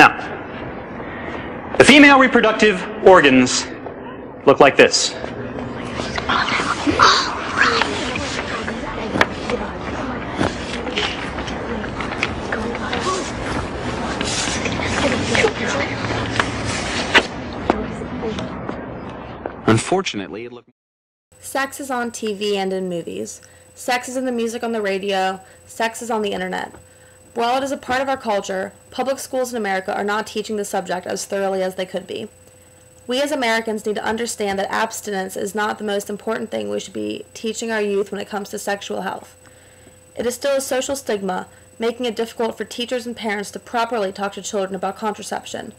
Now, the female reproductive organs look like this. Unfortunately, it looked... Sex is on TV and in movies. Sex is in the music on the radio. Sex is on the internet. While it is a part of our culture, public schools in America are not teaching the subject as thoroughly as they could be. We as Americans need to understand that abstinence is not the most important thing we should be teaching our youth when it comes to sexual health. It is still a social stigma, making it difficult for teachers and parents to properly talk to children about contraception.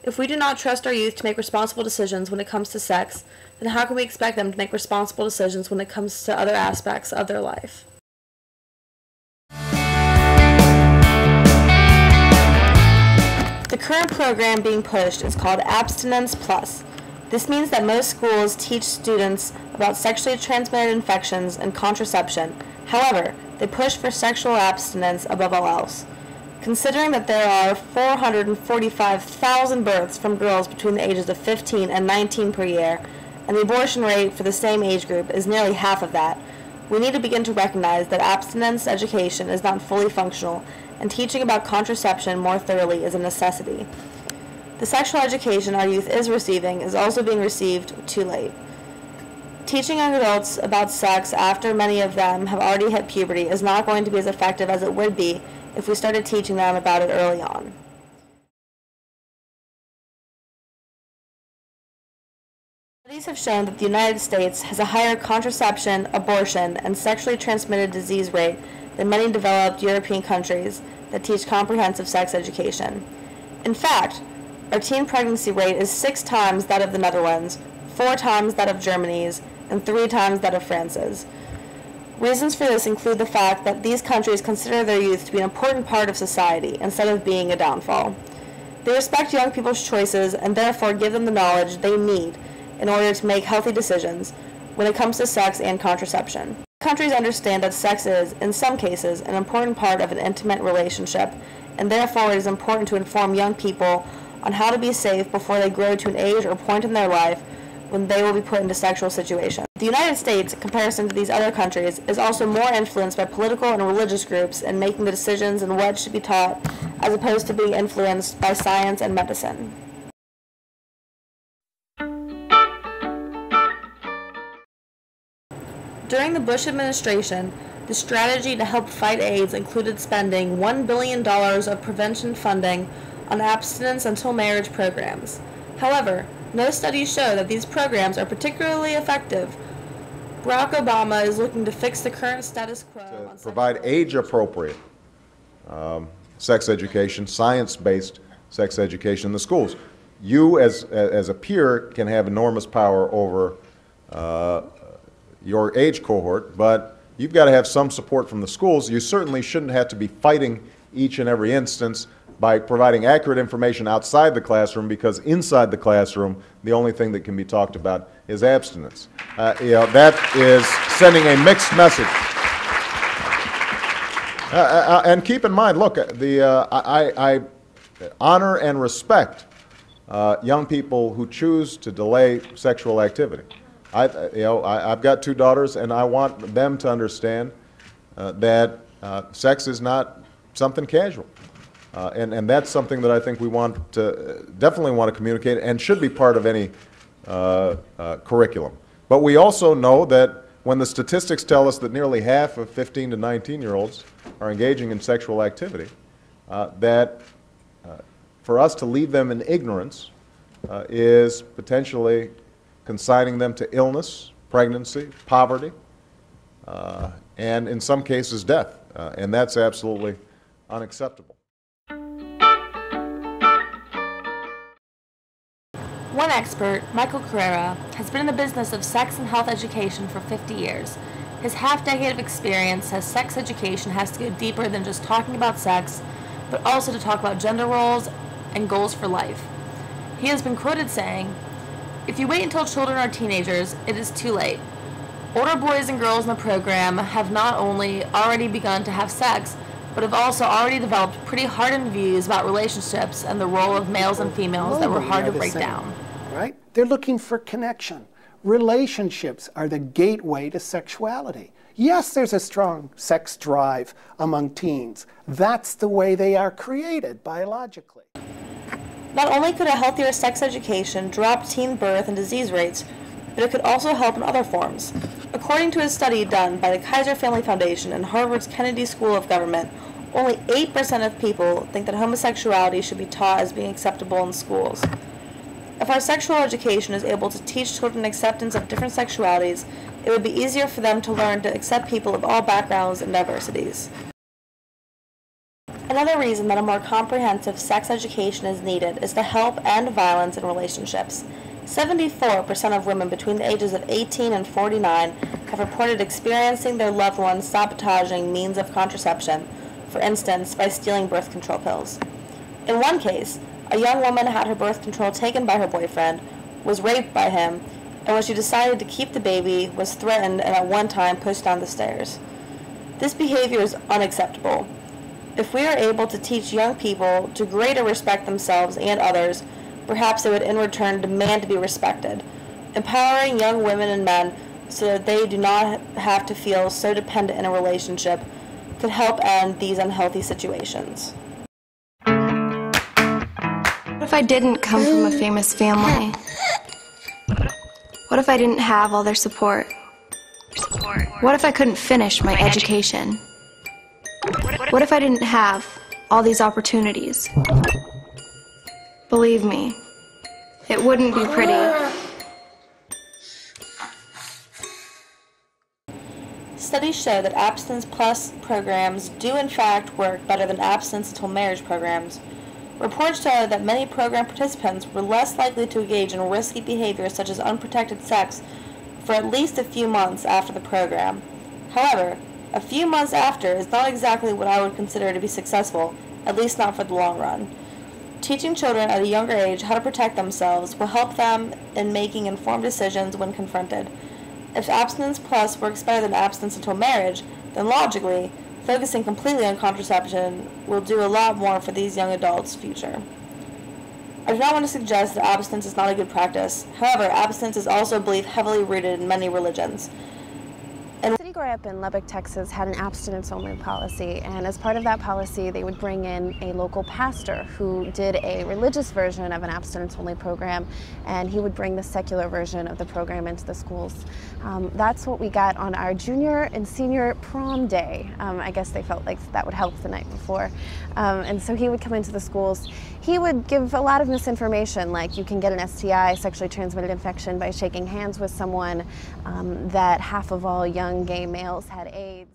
If we do not trust our youth to make responsible decisions when it comes to sex, then how can we expect them to make responsible decisions when it comes to other aspects of their life? The current program being pushed is called Abstinence Plus. This means that most schools teach students about sexually transmitted infections and contraception. However, they push for sexual abstinence above all else. Considering that there are 445,000 births from girls between the ages of 15 and 19 per year, and the abortion rate for the same age group is nearly half of that, we need to begin to recognize that abstinence education is not fully functional, and teaching about contraception more thoroughly is a necessity. The sexual education our youth is receiving is also being received too late. Teaching young adults about sex after many of them have already hit puberty is not going to be as effective as it would be if we started teaching them about it early on. Studies have shown that the United States has a higher contraception, abortion, and sexually transmitted disease rate than many developed European countries that teach comprehensive sex education. In fact, our teen pregnancy rate is 6 times that of the Netherlands, 4 times that of Germany's, and 3 times that of France's. Reasons for this include the fact that these countries consider their youth to be an important part of society instead of being a downfall. They respect young people's choices and therefore give them the knowledge they need in order to make healthy decisions when it comes to sex and contraception. Countries understand that sex is, in some cases, an important part of an intimate relationship, and therefore it is important to inform young people on how to be safe before they grow to an age or point in their life when they will be put into sexual situations. The United States, in comparison to these other countries, is also more influenced by political and religious groups in making the decisions in what should be taught, as opposed to being influenced by science and medicine. During the Bush administration, the strategy to help fight AIDS included spending $1 billion of prevention funding on abstinence until marriage programs. However, no studies show that these programs are particularly effective. Barack Obama is looking to fix the current status quo. To provide age-appropriate sex education, science-based sex education in the schools. You, as a peer, can have enormous power over your age cohort, but you've got to have some support from the schools. You certainly shouldn't have to be fighting each and every instance by providing accurate information outside the classroom, because inside the classroom, the only thing that can be talked about is abstinence. That is sending a mixed message. And keep in mind, look, I honor and respect young people who choose to delay sexual activity. I've got 2 daughters, and I want them to understand that sex is not something casual. And that's something that I think we definitely want to communicate and should be part of any curriculum. But we also know that when the statistics tell us that nearly half of 15 to 19-year-olds are engaging in sexual activity, that for us to leave them in ignorance is potentially consigning them to illness, pregnancy, poverty, and in some cases death. And that's absolutely unacceptable. One expert, Michael Carrera, has been in the business of sex and health education for 50 years. His half-decade of experience says sex education has to go deeper than just talking about sex, but also to talk about gender roles and goals for life. He has been quoted saying, "If you wait until children are teenagers, it is too late. Older boys and girls in the program have not only already begun to have sex, but have also already developed pretty hardened views about relationships and the role of males and females that were hard to break down. Right? They're looking for connection. Relationships are the gateway to sexuality. Yes, there's a strong sex drive among teens. That's the way they are created biologically. Not only could a healthier sex education drop teen birth and disease rates, but it could also help in other forms. According to a study done by the Kaiser Family Foundation and Harvard's Kennedy School of Government, only 8% of people think that homosexuality should be taught as being acceptable in schools. If our sexual education is able to teach children acceptance of different sexualities, it would be easier for them to learn to accept people of all backgrounds and diversities. Another reason that a more comprehensive sex education is needed is to help end violence in relationships. 74% of women between the ages of 18 and 49 have reported experiencing their loved ones sabotaging means of contraception, for instance, by stealing birth control pills. In one case, a young woman had her birth control taken by her boyfriend, was raped by him, and when she decided to keep the baby, was threatened and at one time pushed down the stairs. This behavior is unacceptable. If we are able to teach young people to greater respect themselves and others, perhaps they would in return demand to be respected. Empowering young women and men so that they do not have to feel so dependent in a relationship could help end these unhealthy situations. What if I didn't come from a famous family? What if I didn't have all their support? What if I couldn't finish my education? What if I didn't have all these opportunities? Believe me, it wouldn't be pretty. Studies show that Abstinence Plus programs do in fact work better than abstinence until marriage programs. Reports show that many program participants were less likely to engage in risky behaviors such as unprotected sex for at least a few months after the program. However, a few months after is not exactly what I would consider to be successful, at least not for the long run. Teaching children at a younger age how to protect themselves will help them in making informed decisions when confronted. If Abstinence Plus works better than abstinence until marriage, then logically, focusing completely on contraception will do a lot more for these young adults' future. I do not want to suggest that abstinence is not a good practice. However, abstinence is also believed heavily rooted in many religions. The city where I grew up in Lubbock, Texas had an abstinence-only policy, and as part of that policy they would bring in a local pastor who did a religious version of an abstinence-only program, and he would bring the secular version of the program into the schools. That's what we got on our junior and senior prom day. I guess they felt like that would help the night before. And so he would come into the schools. He would give a lot of misinformation, like you can get an STI, sexually transmitted infection, by shaking hands with someone, that half of all young gay males had AIDS.